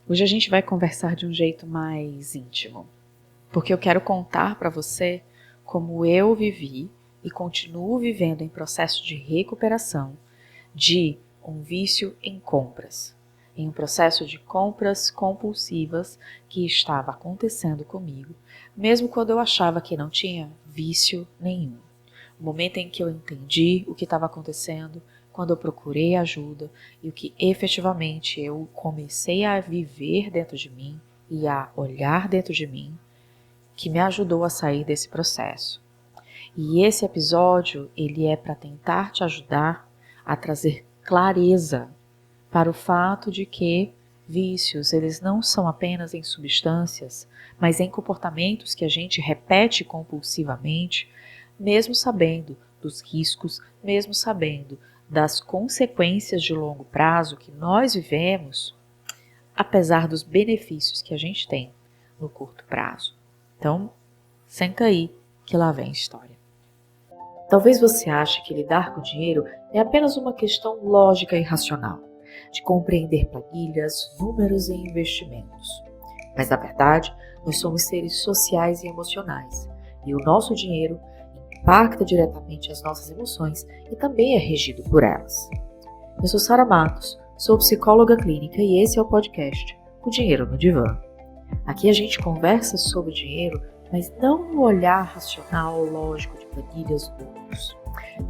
Hoje a gente vai conversar de um jeito mais íntimo, porque eu quero contar para você como eu vivi e continuo vivendo em processo de recuperação de um vício em compras, em um processo de compras compulsivas que estava acontecendo comigo, mesmo quando eu achava que não tinha vício nenhum. O momento em que eu entendi o que estava acontecendo, quando eu procurei ajuda e o que efetivamente eu comecei a viver dentro de mim e a olhar dentro de mim, que me ajudou a sair desse processo. E esse episódio, ele é para tentar te ajudar a trazer clareza para o fato de que vícios, eles não são apenas em substâncias, mas em comportamentos que a gente repete compulsivamente, mesmo sabendo dos riscos, mesmo sabendo das consequências de longo prazo que nós vivemos, apesar dos benefícios que a gente tem no curto prazo. Então, senta aí que lá vem a história. Talvez você ache que lidar com dinheiro é apenas uma questão lógica e racional, de compreender planilhas, números e investimentos. Mas, na verdade, nós somos seres sociais e emocionais, e o nosso dinheiro impacta diretamente as nossas emoções e também é regido por elas. Eu sou Sara Matos, sou psicóloga clínica e esse é o podcast O Dinheiro no Divã. Aqui a gente conversa sobre dinheiro, mas não no olhar racional, lógico de planilhas e números,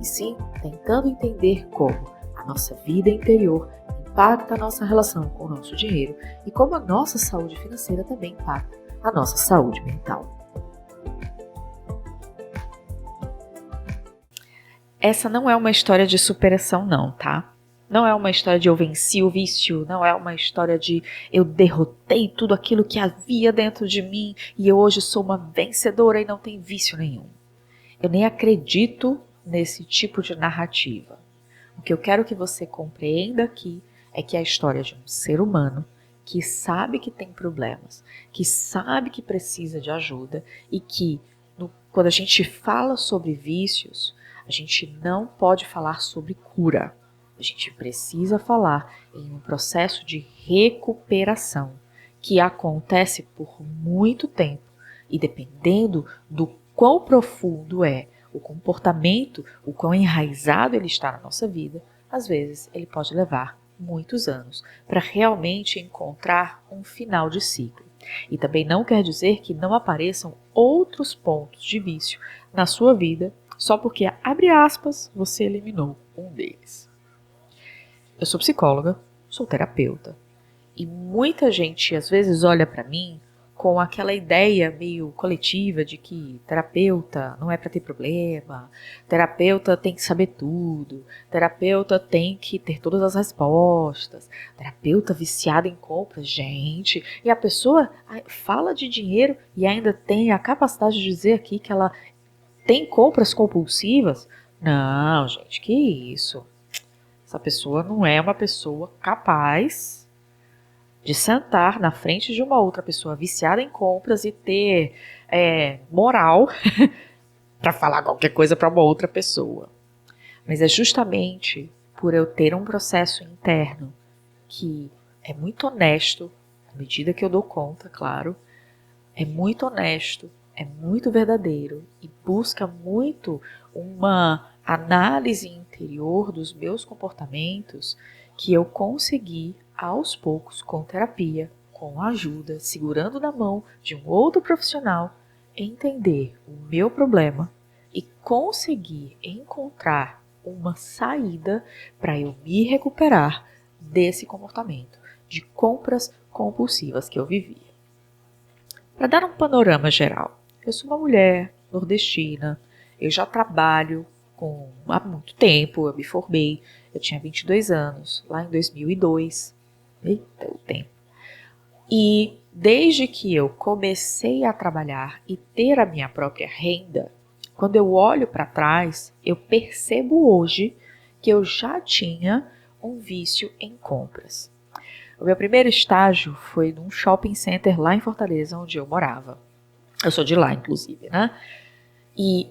e sim tentando entender como a nossa vida interior impacta a nossa relação com o nosso dinheiro e como a nossa saúde financeira também impacta a nossa saúde mental. Essa não é uma história de superação não, tá? Não é uma história de eu venci o vício, não é uma história de eu derrotei tudo aquilo que havia dentro de mim e eu hoje sou uma vencedora e não tenho vício nenhum. Eu nem acredito nesse tipo de narrativa. O que eu quero que você compreenda aqui é que é a história de um ser humano que sabe que tem problemas, que sabe que precisa de ajuda e que, quando a gente fala sobre vícios, a gente não pode falar sobre cura. A gente precisa falar em um processo de recuperação que acontece por muito tempo e dependendo do quão profundo é o comportamento, o quão enraizado ele está na nossa vida, às vezes ele pode levar muitos anos para realmente encontrar um final de ciclo. E também não quer dizer que não apareçam outros pontos de vício na sua vida só porque, abre aspas, você eliminou um deles. Eu sou psicóloga, sou terapeuta e muita gente às vezes olha para mim com aquela ideia meio coletiva de que terapeuta não é para ter problema, terapeuta tem que saber tudo, terapeuta tem que ter todas as respostas, terapeuta viciada em compras, gente, e a pessoa fala de dinheiro e ainda tem a capacidade de dizer aqui que ela tem compras compulsivas? Não, gente, que isso? Essa pessoa não é uma pessoa capaz de sentar na frente de uma outra pessoa viciada em compras e ter moral para falar qualquer coisa para uma outra pessoa. Mas é justamente por eu ter um processo interno que é muito honesto, à medida que eu dou conta, claro, é muito honesto, é muito verdadeiro e busca muito uma análise interior dos meus comportamentos que eu consegui, aos poucos, com terapia, com ajuda, segurando na mão de um outro profissional, entender o meu problema e conseguir encontrar uma saída para eu me recuperar desse comportamento de compras compulsivas que eu vivia. Para dar um panorama geral, eu sou uma mulher nordestina, eu já trabalho há muito tempo, eu me formei, eu tinha 22 anos, lá em 2002, eita o tempo. E desde que eu comecei a trabalhar e ter a minha própria renda, quando eu olho para trás, eu percebo hoje que eu já tinha um vício em compras. O meu primeiro estágio foi num shopping center lá em Fortaleza, onde eu morava. Eu sou de lá, inclusive, né? E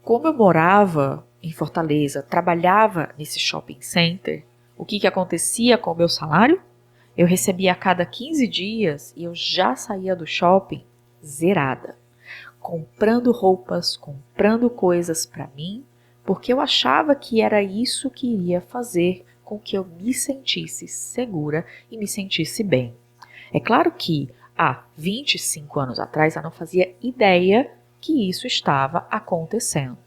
como eu morava em Fortaleza, trabalhava nesse shopping center, o que acontecia com o meu salário? Eu recebia a cada 15 dias e eu já saía do shopping zerada, comprando roupas, comprando coisas para mim, porque eu achava que era isso que iria fazer com que eu me sentisse segura e me sentisse bem. É claro que há 25 anos atrás eu não fazia ideia que isso estava acontecendo.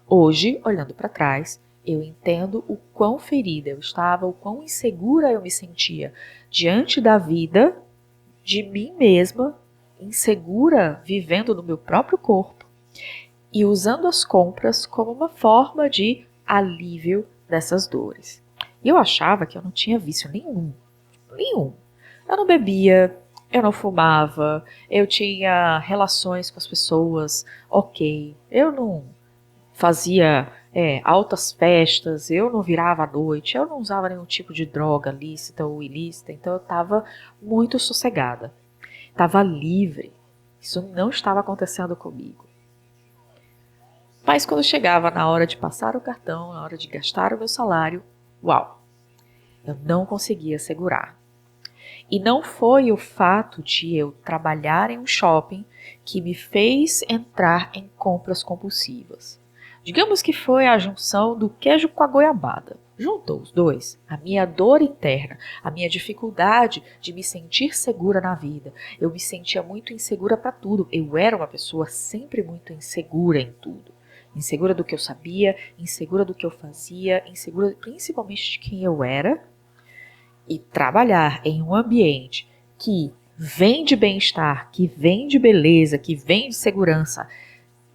Hoje, olhando para trás, eu entendo o quão ferida eu estava, o quão insegura eu me sentia diante da vida, de mim mesma, insegura vivendo no meu próprio corpo e usando as compras como uma forma de alívio dessas dores. E eu achava que eu não tinha vício nenhum. Eu não bebia, eu não fumava, eu tinha relações com as pessoas, ok. Eu não fazia altas festas, eu não virava à noite, eu não usava nenhum tipo de droga lícita ou ilícita, então eu estava muito sossegada, estava livre. Isso não estava acontecendo comigo. Mas quando chegava na hora de passar o cartão, na hora de gastar o meu salário, uau, eu não conseguia segurar. E não foi o fato de eu trabalhar em um shopping que me fez entrar em compras compulsivas. Digamos que foi a junção do queijo com a goiabada. Juntou os dois, a minha dor interna, a minha dificuldade de me sentir segura na vida. Eu me sentia muito insegura para tudo. Eu era uma pessoa sempre muito insegura em tudo. Insegura do que eu sabia, insegura do que eu fazia, insegura principalmente de quem eu era. E trabalhar em um ambiente que vem de bem-estar, que vem de beleza, que vem de segurança,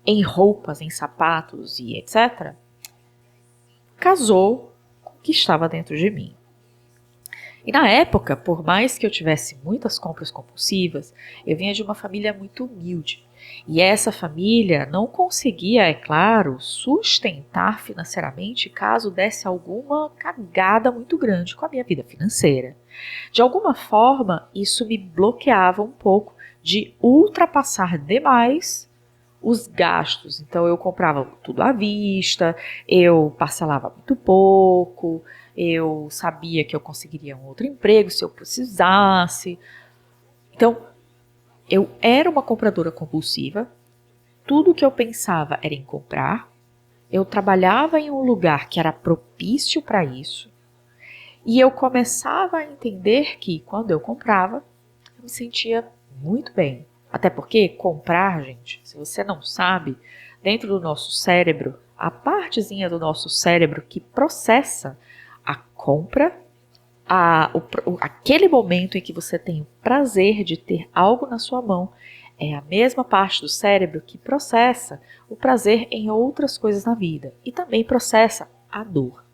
em roupas, em sapatos e etc., casou com o que estava dentro de mim. E na época, por mais que eu tivesse muitas compras compulsivas, eu vinha de uma família muito humilde. E essa família não conseguia, é claro, sustentar financeiramente caso desse alguma cagada muito grande com a minha vida financeira. De alguma forma, isso me bloqueava um pouco de ultrapassar demais os gastos. Então eu comprava tudo à vista, eu parcelava muito pouco, eu sabia que eu conseguiria um outro emprego se eu precisasse. Então eu era uma compradora compulsiva, tudo que eu pensava era em comprar, eu trabalhava em um lugar que era propício para isso, e eu começava a entender que quando eu comprava, eu me sentia muito bem. Até porque comprar, gente, se você não sabe, dentro do nosso cérebro, a partezinha do nosso cérebro que processa a compra, aquele momento em que você tem o prazer de ter algo na sua mão, é a mesma parte do cérebro que processa o prazer em outras coisas na vida e também processa a dor.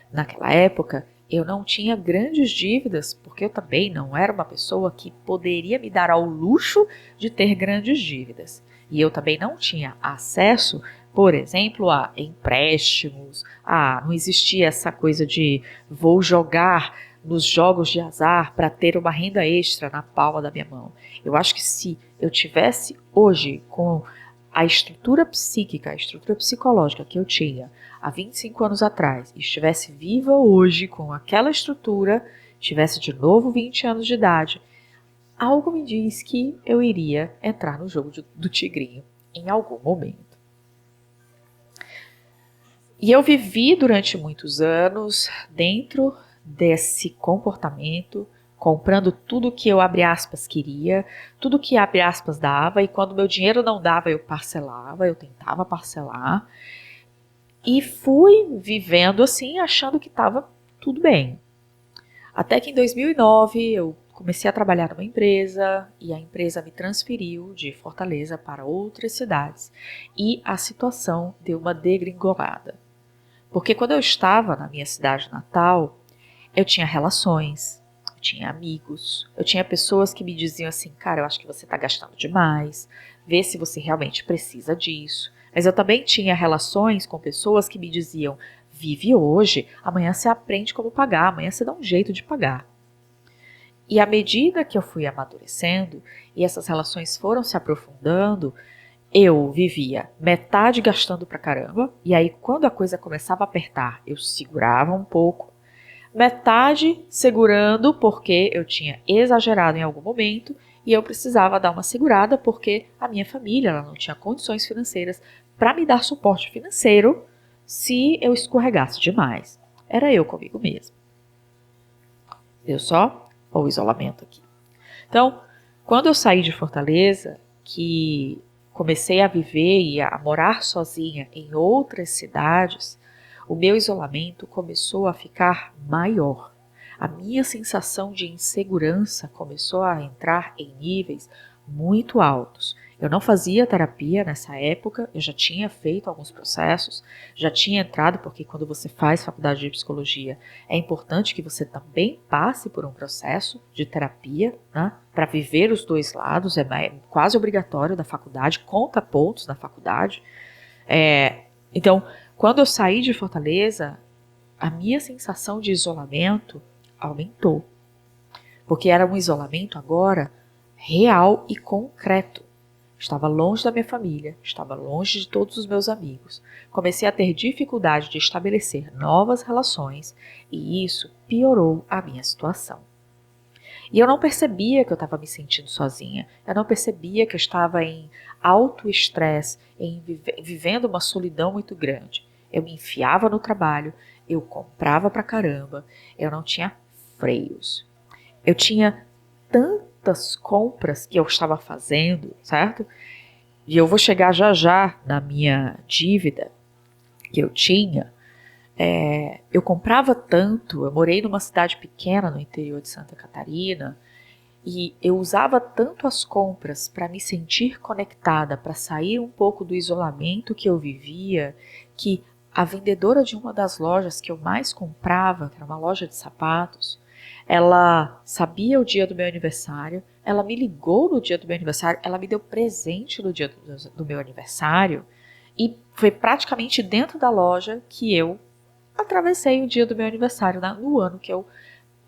Naquela época, eu não tinha grandes dívidas, porque eu também não era uma pessoa que poderia me dar ao luxo de ter grandes dívidas. E eu também não tinha acesso, por exemplo, a empréstimos. Não existia essa coisa de vou jogar nos jogos de azar para ter uma renda extra na palma da minha mão. Eu acho que se eu tivesse hoje com a estrutura psíquica, a estrutura psicológica que eu tinha há 25 anos atrás, e estivesse viva hoje com aquela estrutura, tivesse de novo 20 anos de idade, algo me diz que eu iria entrar no jogo do tigrinho em algum momento. E eu vivi durante muitos anos dentro desse comportamento, comprando tudo que eu, abre aspas, queria, tudo que, abre aspas, dava, e quando meu dinheiro não dava, eu parcelava, eu tentava parcelar, e fui vivendo assim, achando que estava tudo bem. Até que em 2009 eu comecei a trabalhar numa empresa, e a empresa me transferiu de Fortaleza para outras cidades, e a situação deu uma degringolada. Porque quando eu estava na minha cidade natal, eu tinha relações, eu tinha amigos, eu tinha pessoas que me diziam assim, cara, eu acho que você está gastando demais, vê se você realmente precisa disso. Mas eu também tinha relações com pessoas que me diziam, vive hoje, amanhã você aprende como pagar, amanhã você dá um jeito de pagar. E à medida que eu fui amadurecendo e essas relações foram se aprofundando, eu vivia metade gastando pra caramba, e aí quando a coisa começava a apertar, eu segurava um pouco, metade segurando porque eu tinha exagerado em algum momento e eu precisava dar uma segurada porque a minha família ela não tinha condições financeiras para me dar suporte financeiro se eu escorregasse demais. Era eu comigo mesmo. Viu só? Olha o isolamento aqui. Então, quando eu saí de Fortaleza, que comecei a viver e a morar sozinha em outras cidades, o meu isolamento começou a ficar maior. A minha sensação de insegurança começou a entrar em níveis muito altos. Eu não fazia terapia nessa época, eu já tinha feito alguns processos, já tinha entrado, porque quando você faz faculdade de psicologia, é importante que você também passe por um processo de terapia, né, para viver os dois lados, é quase obrigatório da faculdade, conta pontos na faculdade. Então, quando eu saí de Fortaleza, a minha sensação de isolamento aumentou, porque era um isolamento agora real e concreto. Estava longe da minha família, estava longe de todos os meus amigos. Comecei a ter dificuldade de estabelecer novas relações e isso piorou a minha situação. E eu não percebia que eu estava me sentindo sozinha, eu não percebia que eu estava em alto estresse, vivendo uma solidão muito grande. Eu me enfiava no trabalho, eu comprava pra caramba, eu não tinha freios. Eu tinha tantas compras que eu estava fazendo, certo? E eu vou chegar já já na minha dívida que eu tinha. Eu comprava tanto, eu morei numa cidade pequena no interior de Santa Catarina e eu usava tanto as compras para me sentir conectada, para sair um pouco do isolamento que eu vivia, que a vendedora de uma das lojas que eu mais comprava, que era uma loja de sapatos, ela sabia o dia do meu aniversário, ela me ligou no dia do meu aniversário, ela me deu presente no dia do meu aniversário e foi praticamente dentro da loja que eu atravessei o dia do meu aniversário, no ano que eu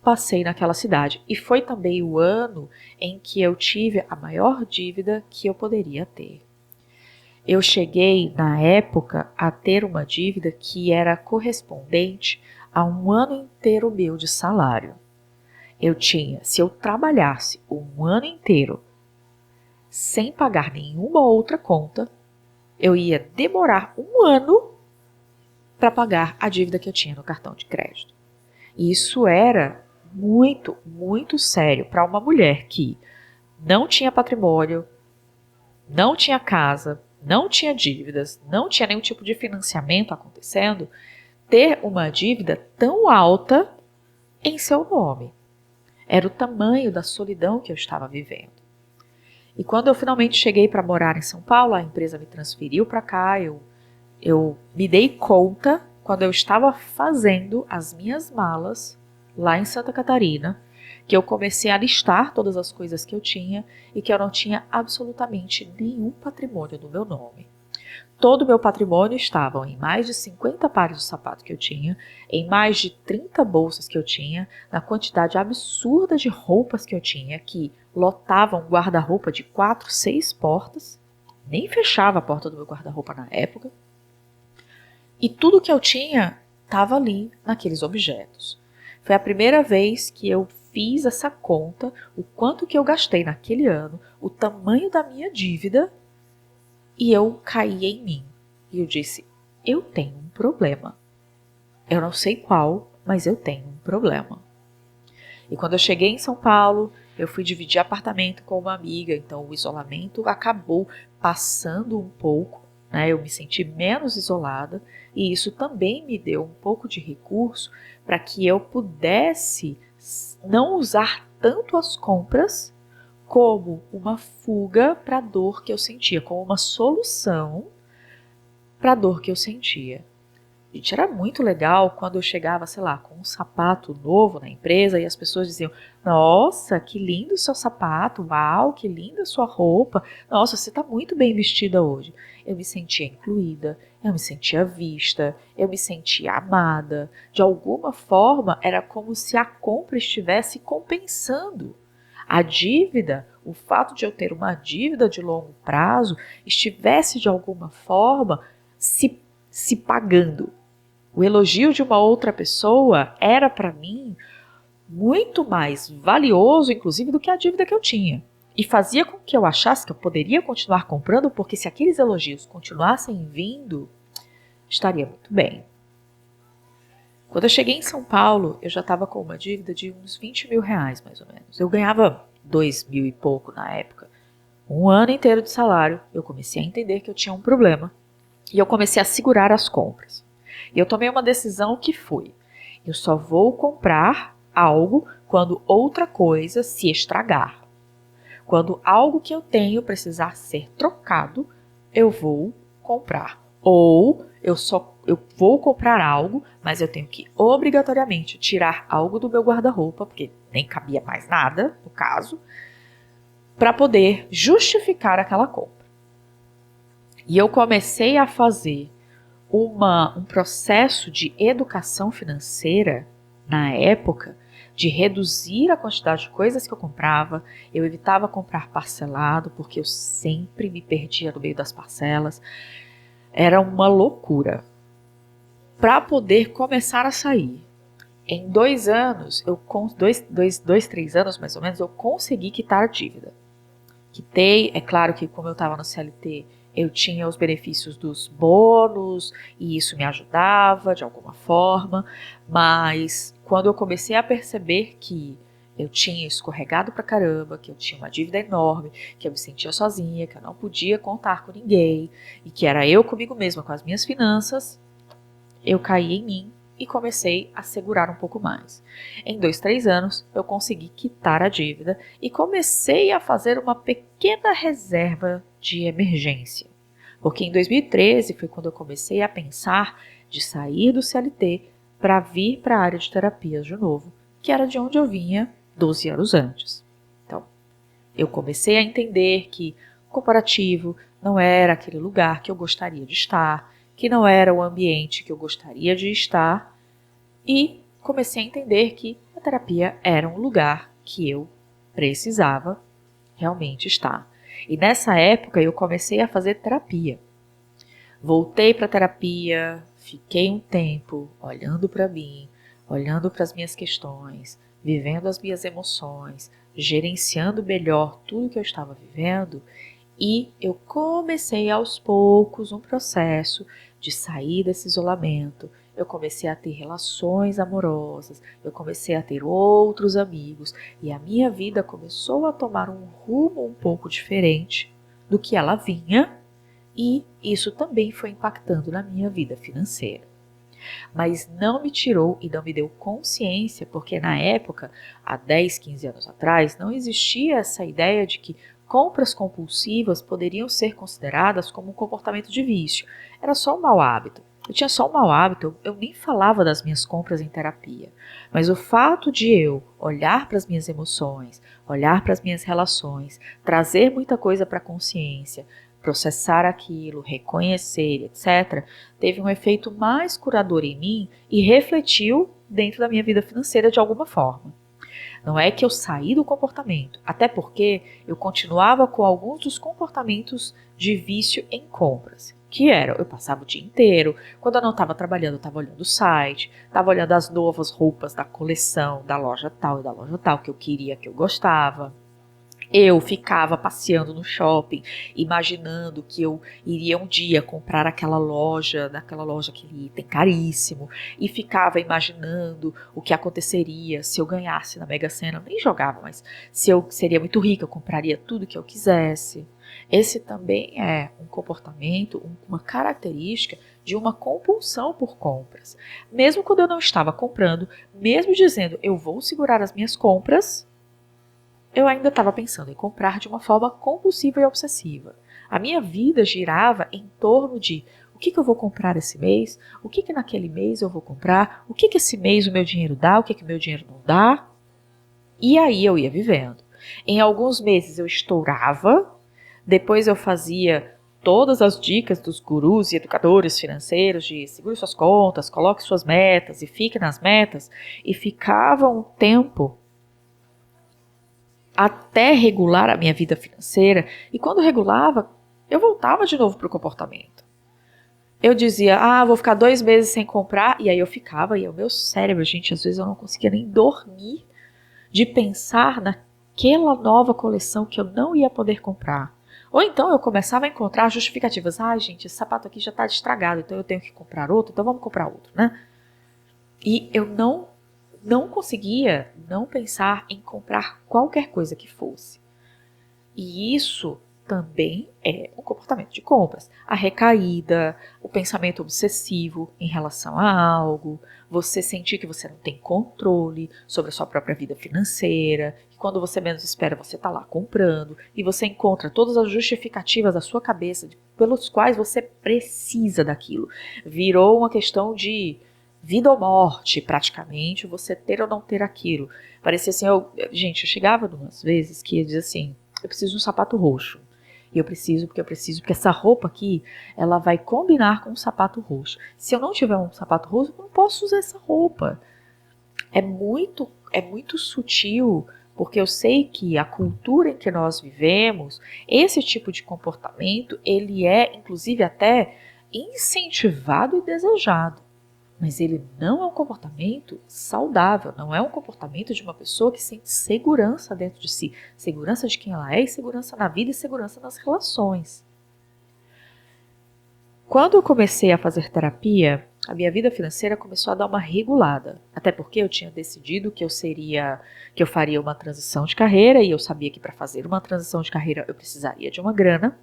passei naquela cidade. E foi também o ano em que eu tive a maior dívida que eu poderia ter. Eu cheguei, na época, a ter uma dívida que era correspondente a um ano inteiro meu de salário. Eu tinha, se eu trabalhasse um ano inteiro sem pagar nenhuma outra conta, eu ia demorar um ano para pagar a dívida que eu tinha no cartão de crédito. E isso era muito, muito sério para uma mulher que não tinha patrimônio, não tinha casa, não tinha dívidas, não tinha nenhum tipo de financiamento acontecendo, ter uma dívida tão alta em seu nome. Era o tamanho da solidão que eu estava vivendo. E quando eu finalmente cheguei para morar em São Paulo, a empresa me transferiu para cá, eu me dei conta, quando eu estava fazendo as minhas malas lá em Santa Catarina, que eu comecei a listar todas as coisas que eu tinha e que eu não tinha absolutamente nenhum patrimônio no meu nome. Todo o meu patrimônio estava em mais de 50 pares de sapato que eu tinha, em mais de 30 bolsas que eu tinha, na quantidade absurda de roupas que eu tinha, que lotavam um guarda-roupa de 4, 6 portas, nem fechava a porta do meu guarda-roupa na época, e tudo que eu tinha estava ali naqueles objetos. Foi a primeira vez que eu fiz essa conta, o quanto que eu gastei naquele ano, o tamanho da minha dívida, e eu caí em mim. E eu disse, eu tenho um problema. Eu não sei qual, mas eu tenho um problema. E quando eu cheguei em São Paulo, eu fui dividir apartamento com uma amiga, então o isolamento acabou passando um pouco, né? Eu me senti menos isolada e isso também me deu um pouco de recurso para que eu pudesse não usar tanto as compras como uma fuga para a dor que eu sentia, como uma solução para a dor que eu sentia. Gente, era muito legal quando eu chegava, sei lá, com um sapato novo na empresa e as pessoas diziam, nossa, que lindo o seu sapato, uau, que linda a sua roupa, nossa, você está muito bem vestida hoje. Eu me sentia incluída, eu me sentia vista, eu me sentia amada. De alguma forma, era como se a compra estivesse compensando. A dívida, o fato de eu ter uma dívida de longo prazo, estivesse de alguma forma se pagando. O elogio de uma outra pessoa era para mim muito mais valioso, inclusive, do que a dívida que eu tinha. E fazia com que eu achasse que eu poderia continuar comprando, porque se aqueles elogios continuassem vindo, estaria muito bem. Quando eu cheguei em São Paulo, eu já estava com uma dívida de uns 20 mil reais, mais ou menos. Eu ganhava 2 mil e pouco na época. Um ano inteiro de salário, eu comecei a entender que eu tinha um problema. E eu comecei a segurar as compras. E eu tomei uma decisão que foi: eu só vou comprar algo quando outra coisa se estragar. Quando algo que eu tenho precisar ser trocado, eu vou comprar. Ou eu vou comprar algo, mas eu tenho que obrigatoriamente tirar algo do meu guarda-roupa, porque nem cabia mais nada, no caso, para poder justificar aquela compra. E eu comecei a fazer um processo de educação financeira na época, de reduzir a quantidade de coisas que eu comprava. Eu evitava comprar parcelado, porque eu sempre me perdia no meio das parcelas. Era uma loucura. Para poder começar a sair. Em 2 anos, 3 anos mais ou menos, eu consegui quitar a dívida. Quitei, é claro que como eu estava no CLT, eu tinha os benefícios dos bônus e isso me ajudava de alguma forma, mas quando eu comecei a perceber que eu tinha escorregado pra caramba, que eu tinha uma dívida enorme, que eu me sentia sozinha, que eu não podia contar com ninguém e que era eu comigo mesma, com as minhas finanças, eu caí em mim e comecei a segurar um pouco mais. Em 2, 3 anos, eu consegui quitar a dívida e comecei a fazer uma pequena reserva de emergência. Porque em 2013 foi quando eu comecei a pensar de sair do CLT para vir para a área de terapias de novo, que era de onde eu vinha 12 anos antes. Então, eu comecei a entender que corporativo não era aquele lugar que eu gostaria de estar, que não era o ambiente que eu gostaria de estar, e comecei a entender que a terapia era um lugar que eu precisava realmente estar. E nessa época eu comecei a fazer terapia. Voltei para a terapia, fiquei um tempo olhando para mim, olhando para as minhas questões, vivendo as minhas emoções, gerenciando melhor tudo que eu estava vivendo. E eu comecei aos poucos um processo de sair desse isolamento. Eu comecei a ter relações amorosas, eu comecei a ter outros amigos e a minha vida começou a tomar um rumo um pouco diferente do que ela vinha, e isso também foi impactando na minha vida financeira. Mas não me tirou e não me deu consciência, porque na época, há 10, 15 anos atrás, não existia essa ideia de que compras compulsivas poderiam ser consideradas como um comportamento de vício. Era só um mau hábito. Eu tinha só um mau hábito, eu nem falava das minhas compras em terapia. Mas o fato de eu olhar para as minhas emoções, olhar para as minhas relações, trazer muita coisa para a consciência, processar aquilo, reconhecer, etc., teve um efeito mais curador em mim e refletiu dentro da minha vida financeira de alguma forma. Não é que eu saí do comportamento, até porque eu continuava com alguns dos comportamentos de vício em compras, que era, eu passava o dia inteiro, quando eu não estava trabalhando, eu estava olhando o site, estava olhando as novas roupas da coleção, da loja tal e da loja tal, que eu queria, que eu gostava. Eu ficava passeando no shopping, imaginando que eu iria um dia comprar daquela loja, aquele item caríssimo, e ficava imaginando o que aconteceria se eu ganhasse na Mega Sena. Eu nem jogava, mas se eu seria muito rica, eu compraria tudo que eu quisesse. Esse também é um comportamento, uma característica de uma compulsão por compras. Mesmo quando eu não estava comprando, mesmo dizendo eu vou segurar as minhas compras, eu ainda estava pensando em comprar de uma forma compulsiva e obsessiva. A minha vida girava em torno de o que eu vou comprar esse mês, o que naquele mês eu vou comprar, o que esse mês o meu dinheiro dá, o que o meu dinheiro não dá. E aí eu ia vivendo. Em alguns meses eu estourava, depois eu fazia todas as dicas dos gurus e educadores financeiros de segure suas contas, coloque suas metas e fique nas metas, e ficava um tempo até regular a minha vida financeira, e quando regulava, eu voltava de novo para o comportamento. Eu dizia, vou ficar 2 meses sem comprar, e aí eu ficava, e o meu cérebro, gente, às vezes eu não conseguia nem dormir de pensar naquela nova coleção que eu não ia poder comprar. Ou então eu começava a encontrar justificativas. Gente, esse sapato aqui já está estragado, então eu tenho que comprar outro, então vamos comprar outro, né? E eu não conseguia não pensar em comprar qualquer coisa que fosse. E isso também é um comportamento de compras. A recaída, o pensamento obsessivo em relação a algo, você sentir que você não tem controle sobre a sua própria vida financeira, que quando você menos espera você está lá comprando, e você encontra todas as justificativas da sua cabeça pelos quais você precisa daquilo. Virou uma questão de vida ou morte, praticamente, você ter ou não ter aquilo. Parecia assim, gente, eu chegava umas vezes que ia dizer assim, eu preciso de um sapato roxo. E eu preciso, porque essa roupa aqui, ela vai combinar com um sapato roxo. Se eu não tiver um sapato roxo, eu não posso usar essa roupa. É muito sutil, porque eu sei que a cultura em que nós vivemos, esse tipo de comportamento, ele é, inclusive, até incentivado e desejado. Mas ele não é um comportamento saudável, não é um comportamento de uma pessoa que sente segurança dentro de si, segurança de quem ela é, e segurança na vida e segurança nas relações. Quando eu comecei a fazer terapia, a minha vida financeira começou a dar uma regulada, até porque eu tinha decidido que eu faria uma transição de carreira, e eu sabia que para fazer uma transição de carreira eu precisaria de uma grana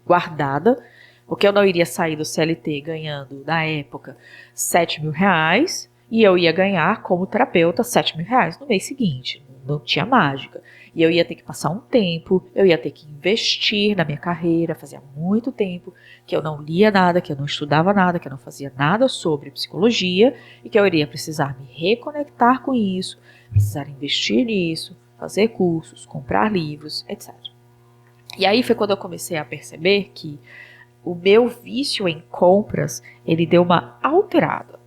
guardada, porque eu não iria sair do CLT ganhando, na época, 7 mil reais, e eu ia ganhar como terapeuta 7 mil reais no mês seguinte. Não tinha mágica. E eu ia ter que passar um tempo, eu ia ter que investir na minha carreira. Fazia muito tempo que eu não lia nada, que eu não estudava nada, que eu não fazia nada sobre psicologia, e que eu iria precisar me reconectar com isso, precisar investir nisso, fazer cursos, comprar livros, etc. E aí foi quando eu comecei a perceber que o meu vício em compras, ele deu uma alterada.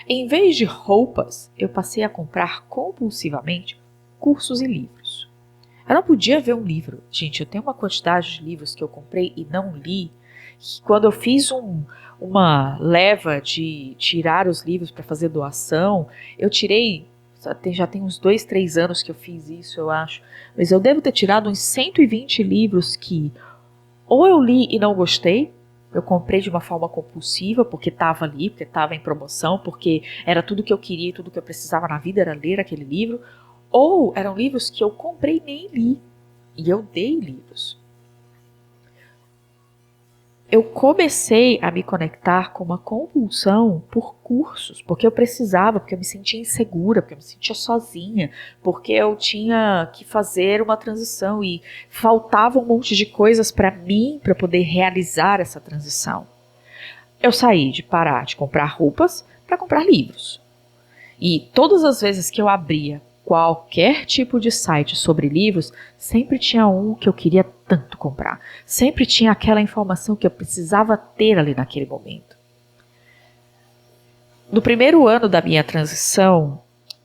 Em vez de roupas, eu passei a comprar compulsivamente cursos e livros. Eu não podia ver um livro. Gente, eu tenho uma quantidade de livros que eu comprei e não li. Quando eu fiz uma leva de tirar os livros para fazer doação, eu tirei, já tem uns 2, 3 anos que eu fiz isso, eu acho. Mas eu devo ter tirado uns 120 livros que ou eu li e não gostei, eu comprei de uma forma compulsiva, porque estava ali, porque estava em promoção, porque era tudo que eu queria e tudo que eu precisava na vida era ler aquele livro, ou eram livros que eu comprei e nem li, e eu dei livros. Eu comecei a me conectar com uma compulsão por cursos, porque eu precisava, porque eu me sentia insegura, porque eu me sentia sozinha, porque eu tinha que fazer uma transição e faltava um monte de coisas para mim para poder realizar essa transição. Eu saí de parar de comprar roupas para comprar livros. E todas as vezes que eu abria qualquer tipo de site sobre livros, sempre tinha um que eu queria tanto comprar. Sempre tinha aquela informação que eu precisava ter ali naquele momento. No primeiro ano da minha transição,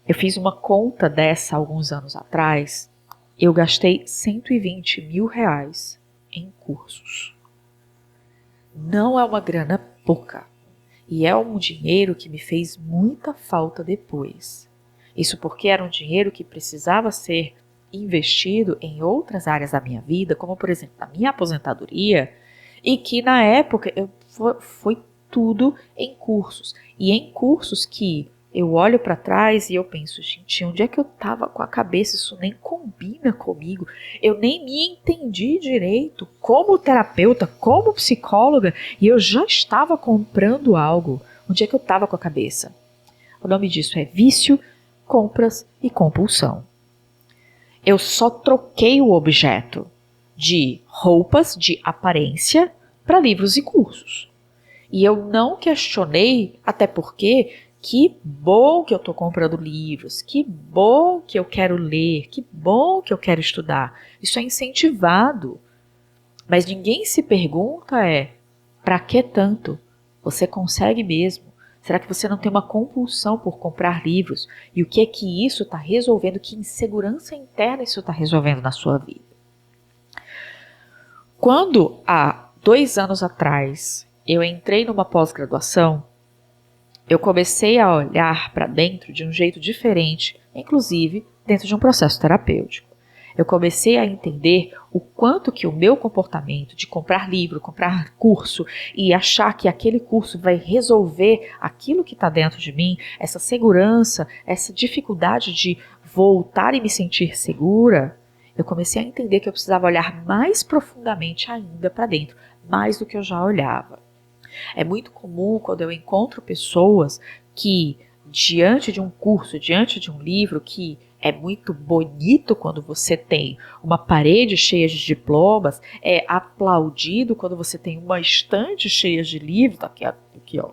eu fiz uma conta dessa alguns anos atrás. Eu gastei 120 mil reais em cursos. Não é uma grana pouca. E é um dinheiro que me fez muita falta depois. Isso porque era um dinheiro que precisava ser investido em outras áreas da minha vida, como por exemplo a minha aposentadoria, e que na época foi tudo em cursos. E em cursos que eu olho para trás e eu penso, gente, onde é que eu estava com a cabeça? Isso nem combina comigo. Eu nem me entendi direito como terapeuta, como psicóloga, e eu já estava comprando algo. Onde é que eu estava com a cabeça? O nome disso é vício, compras e compulsão. Eu só troquei o objeto de roupas de aparência para livros e cursos. E eu não questionei, até porque que bom que eu estou comprando livros, que bom que eu quero ler, que bom que eu quero estudar. Isso é incentivado. Mas ninguém se pergunta para que tanto? Você consegue mesmo? Será que você não tem uma compulsão por comprar livros? E o que é que isso está resolvendo? Que insegurança interna isso está resolvendo na sua vida? Quando há 2 anos atrás eu entrei numa pós-graduação, eu comecei a olhar para dentro de um jeito diferente, inclusive dentro de um processo terapêutico. Eu comecei a entender o quanto que o meu comportamento de comprar livro, comprar curso e achar que aquele curso vai resolver aquilo que está dentro de mim, essa segurança, essa dificuldade de voltar e me sentir segura, eu comecei a entender que eu precisava olhar mais profundamente ainda para dentro, mais do que eu já olhava. É muito comum quando eu encontro pessoas que, diante de um curso, diante de um livro que é muito bonito quando você tem uma parede cheia de diplomas, é aplaudido quando você tem uma estante cheia de livros, aqui ó,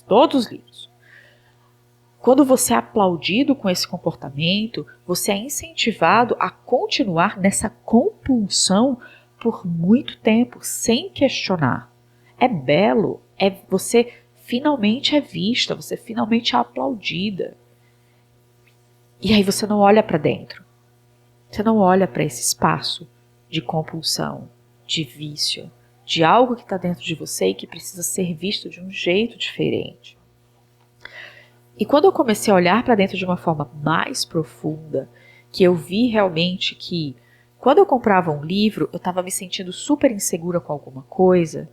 todos os livros. Quando você é aplaudido com esse comportamento, você é incentivado a continuar nessa compulsão por muito tempo, sem questionar. É belo, você finalmente é vista, você finalmente é aplaudida. E aí você não olha para dentro. Você não olha para esse espaço de compulsão, de vício, de algo que está dentro de você e que precisa ser visto de um jeito diferente. E quando eu comecei a olhar para dentro de uma forma mais profunda, que eu vi realmente que quando eu comprava um livro, eu estava me sentindo super insegura com alguma coisa,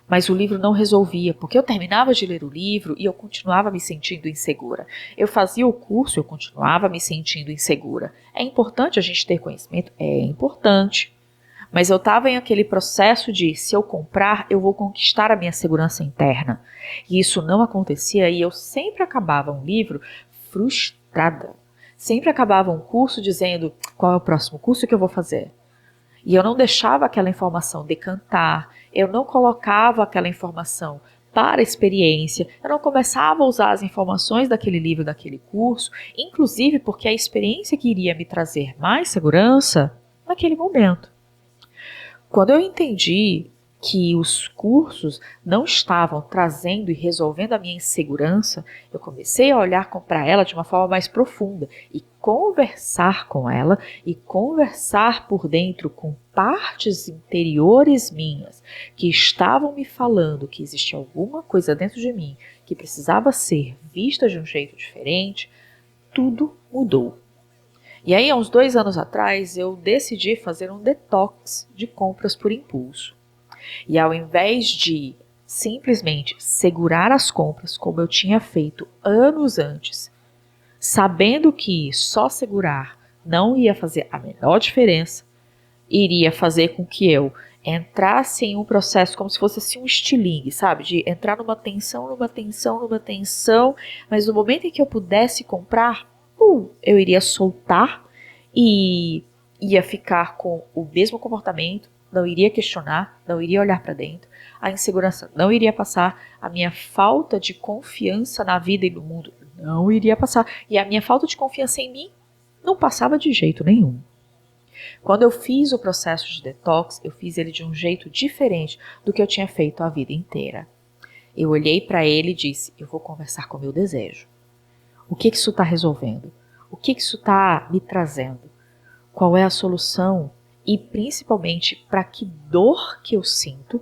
mas o livro não resolvia, porque eu terminava de ler o livro e eu continuava me sentindo insegura. Eu fazia o curso, eu continuava me sentindo insegura. É importante a gente ter conhecimento? É importante. Mas eu estava em aquele processo de, se eu comprar, eu vou conquistar a minha segurança interna. E isso não acontecia e eu sempre acabava um livro frustrada. Sempre acabava um curso dizendo, qual é o próximo curso que eu vou fazer? E eu não deixava aquela informação decantar, eu não colocava aquela informação para a experiência, eu não começava a usar as informações daquele livro, daquele curso, inclusive porque a experiência que iria me trazer mais segurança naquele momento. Quando eu entendi que os cursos não estavam trazendo e resolvendo a minha insegurança, eu comecei a olhar para ela de uma forma mais profunda e conversar com ela e conversar por dentro com partes interiores minhas que estavam me falando que existia alguma coisa dentro de mim que precisava ser vista de um jeito diferente, tudo mudou. E aí, há uns 2 anos atrás, eu decidi fazer um detox de compras por impulso. E ao invés de simplesmente segurar as compras como eu tinha feito anos antes, sabendo que só segurar não ia fazer a menor diferença, iria fazer com que eu entrasse em um processo como se fosse assim um estilingue, sabe? De entrar numa tensão, numa tensão, numa tensão, mas no momento em que eu pudesse comprar, eu iria soltar e ia ficar com o mesmo comportamento, não iria questionar, não iria olhar para dentro, a insegurança não iria passar, a minha falta de confiança na vida e no mundo não iria passar, e a minha falta de confiança em mim não passava de jeito nenhum. Quando eu fiz o processo de detox, eu fiz ele de um jeito diferente do que eu tinha feito a vida inteira. Eu olhei para ele e disse, eu vou conversar com o meu desejo. O que isso está resolvendo? O que isso está me trazendo? Qual é a solução? E principalmente, para que dor que eu sinto,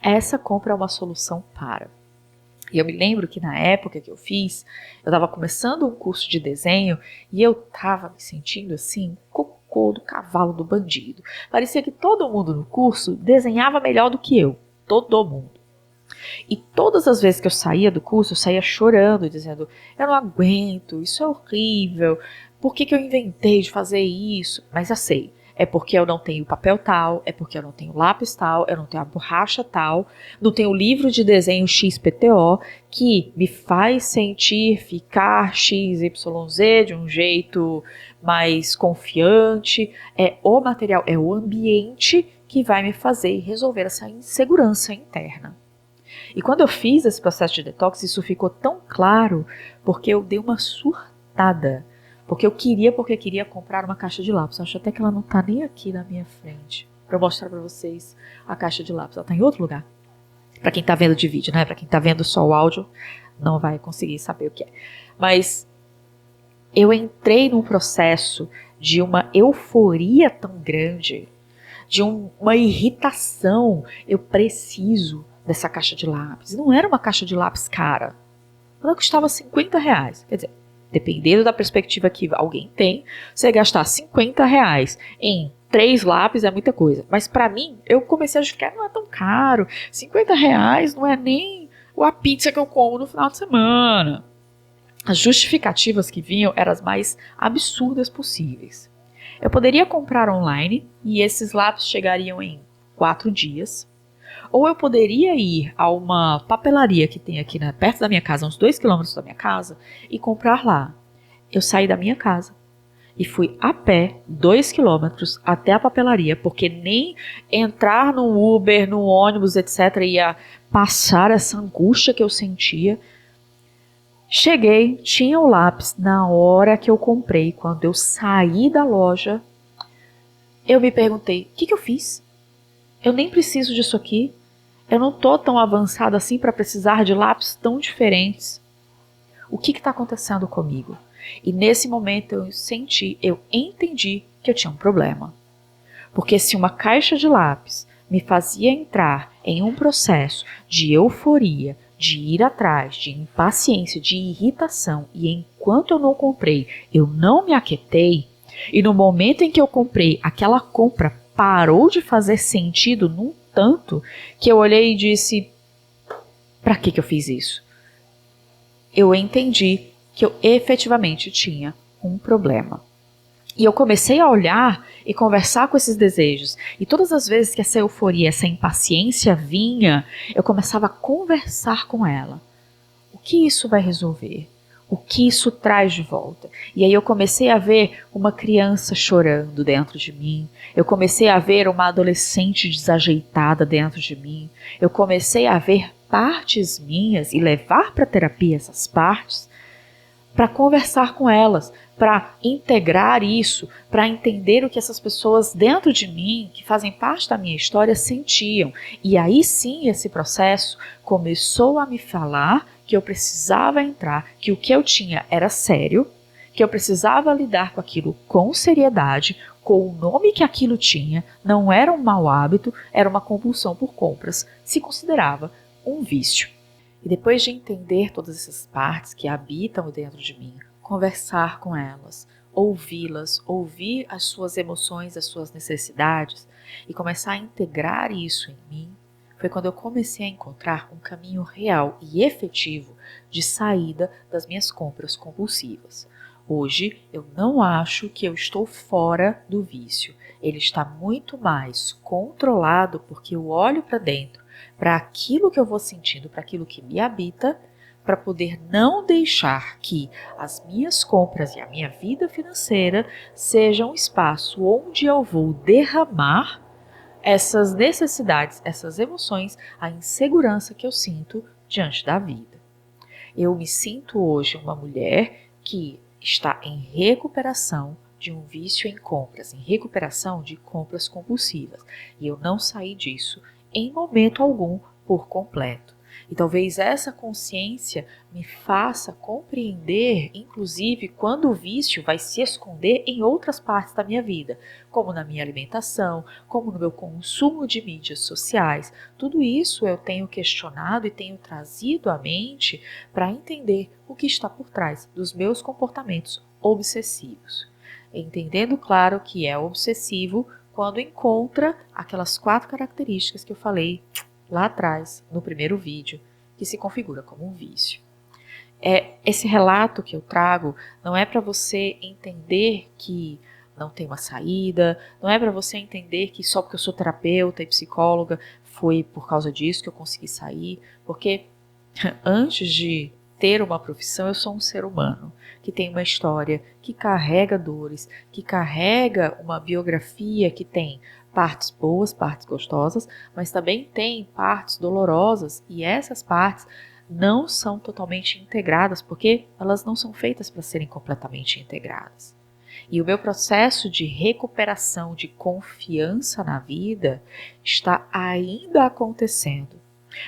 essa compra é uma solução para. E eu me lembro que na época que eu fiz, eu estava começando um curso de desenho e eu estava me sentindo assim, cocô do cavalo do bandido. Parecia que todo mundo no curso desenhava melhor do que eu. Todo mundo. E todas as vezes que eu saía do curso, eu saía chorando, dizendo, eu não aguento, isso é horrível, por que eu inventei de fazer isso? Mas eu sei, é porque eu não tenho papel tal, é porque eu não tenho lápis tal, eu não tenho a borracha tal, não tenho o livro de desenho XPTO, que me faz sentir ficar XYZ de um jeito mais confiante, é o material, é o ambiente que vai me fazer resolver essa insegurança interna. E quando eu fiz esse processo de detox, isso ficou tão claro, porque eu dei uma surtada. Porque queria comprar uma caixa de lápis. Eu acho até que ela não está nem aqui na minha frente, para eu mostrar para vocês a caixa de lápis. Ela está em outro lugar. Para quem está vendo de vídeo, né? Para quem está vendo só o áudio, não vai conseguir saber o que é. Mas eu entrei num processo de uma euforia tão grande, de uma irritação. Eu preciso dessa caixa de lápis. Não era uma caixa de lápis cara. Ela custava R$ 50. Quer dizer, dependendo da perspectiva que alguém tem, você gastar R$ 50 em 3 lápis é muita coisa. Mas para mim, eu comecei a justificar, não é tão caro. R$ 50 não é nem a pizza que eu como no final de semana. As justificativas que vinham eram as mais absurdas possíveis. Eu poderia comprar online e esses lápis chegariam em 4 dias. Ou eu poderia ir a uma papelaria que tem aqui perto da minha casa, uns 2 quilômetros da minha casa, e comprar lá. Eu saí da minha casa e fui a pé 2 quilômetros até a papelaria, porque nem entrar no Uber, no ônibus, etc., ia passar essa angústia que eu sentia. Cheguei, tinha o lápis na hora que eu comprei. Quando eu saí da loja, eu me perguntei, o que eu fiz? Eu nem preciso disso aqui. Eu não estou tão avançada assim para precisar de lápis tão diferentes. O que está acontecendo comigo? E nesse momento eu entendi que eu tinha um problema. Porque se uma caixa de lápis me fazia entrar em um processo de euforia, de ir atrás, de impaciência, de irritação, e enquanto eu não comprei, eu não me aquietei, e no momento em que eu comprei, aquela compra parou de fazer sentido num tanto que eu olhei e disse, para que eu fiz isso? Eu entendi que eu efetivamente tinha um problema. E eu comecei a olhar e conversar com esses desejos. E todas as vezes que essa euforia, essa impaciência vinha, eu começava a conversar com ela. O que isso vai resolver? O que isso traz de volta? E aí eu comecei a ver uma criança chorando dentro de mim. Eu comecei a ver uma adolescente desajeitada dentro de mim. Eu comecei a ver partes minhas e levar para a terapia essas partes para conversar com elas, para integrar isso, para entender o que essas pessoas dentro de mim, que fazem parte da minha história, sentiam. E aí sim esse processo começou a me falar que eu precisava entrar, que o que eu tinha era sério, que eu precisava lidar com aquilo com seriedade, com o nome que aquilo tinha, não era um mau hábito, era uma compulsão por compras, se considerava um vício. E depois de entender todas essas partes que habitam dentro de mim, conversar com elas, ouvi-las, ouvir as suas emoções, as suas necessidades e começar a integrar isso em mim, foi quando eu comecei a encontrar um caminho real e efetivo de saída das minhas compras compulsivas. Hoje, eu não acho que eu estou fora do vício. Ele está muito mais controlado porque eu olho para dentro, para aquilo que eu vou sentindo, para aquilo que me habita, para poder não deixar que as minhas compras e a minha vida financeira sejam um espaço onde eu vou derramar essas necessidades, essas emoções, a insegurança que eu sinto diante da vida. Eu me sinto hoje uma mulher que está em recuperação de um vício em compras, em recuperação de compras compulsivas. E eu não saí disso em momento algum por completo. E talvez essa consciência me faça compreender, inclusive, quando o vício vai se esconder em outras partes da minha vida, como na minha alimentação, como no meu consumo de mídias sociais. Tudo isso eu tenho questionado e tenho trazido à mente para entender o que está por trás dos meus comportamentos obsessivos. Entendendo, claro, que é obsessivo quando encontra aquelas 4 características que eu falei lá atrás, no primeiro vídeo, que se configura como um vício. Esse relato que eu trago não é para você entender que não tem uma saída, não é para você entender que só porque eu sou terapeuta e psicóloga foi por causa disso que eu consegui sair, porque antes de ter uma profissão, eu sou um ser humano que tem uma história, que carrega dores, que carrega uma biografia que tem partes boas, partes gostosas, mas também tem partes dolorosas e essas partes não são totalmente integradas porque elas não são feitas para serem completamente integradas. E o meu processo de recuperação, de confiança na vida está ainda acontecendo.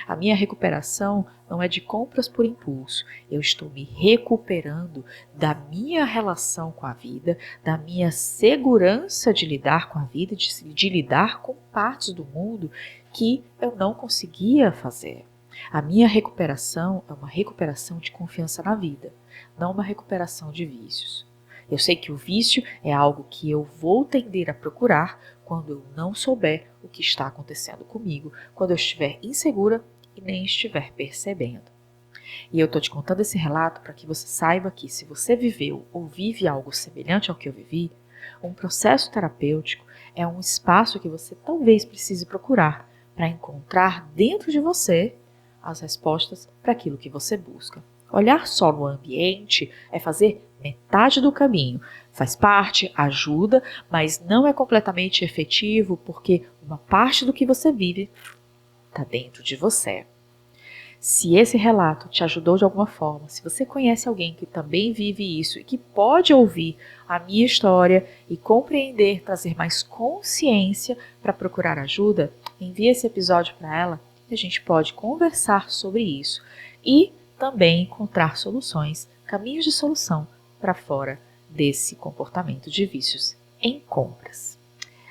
A minha recuperação não é de compras por impulso. Eu estou me recuperando da minha relação com a vida, da minha segurança de lidar com a vida, de lidar com partes do mundo que eu não conseguia fazer. A minha recuperação é uma recuperação de confiança na vida, não uma recuperação de vícios. Eu sei que o vício é algo que eu vou tender a procurar quando eu não souber o que está acontecendo comigo, quando eu estiver insegura e nem estiver percebendo. E eu estou te contando esse relato para que você saiba que se você viveu ou vive algo semelhante ao que eu vivi, um processo terapêutico é um espaço que você talvez precise procurar para encontrar dentro de você as respostas para aquilo que você busca. Olhar só no ambiente é fazer metade do caminho. Faz parte, ajuda, mas não é completamente efetivo porque uma parte do que você vive está dentro de você. Se esse relato te ajudou de alguma forma, se você conhece alguém que também vive isso e que pode ouvir a minha história e compreender, trazer mais consciência para procurar ajuda, envie esse episódio para ela e a gente pode conversar sobre isso e também encontrar soluções, caminhos de solução para fora desse comportamento de vícios em compras.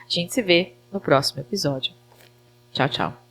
A gente se vê no próximo episódio. Tchau, tchau.